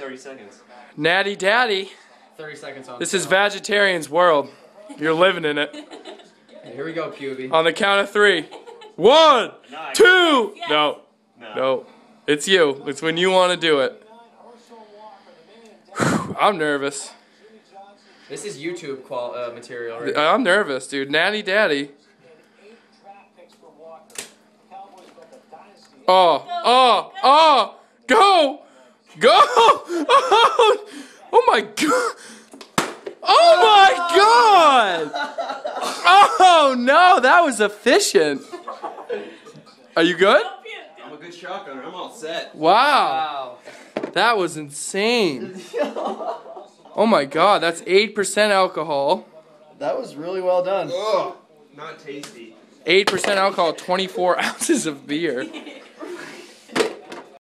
30 seconds. Natty Daddy. 30 seconds on. This is Vegetarian's world. You're living in it. Here we go, QB. On the count of 3. 1, 2. Yes. No. It's you. It's when you want to do it. I'm nervous. This is YouTube material, right? I'm nervous, dude. Natty Daddy. Oh. Go. Oh my god. Oh my god. Oh no, that was efficient. Are you good? I'm a good shotgunner. I'm all set. Wow. That was insane. Oh my god, that's 8% alcohol. That was really well done. Ugh, not tasty. 8% alcohol, 24 ounces of beer.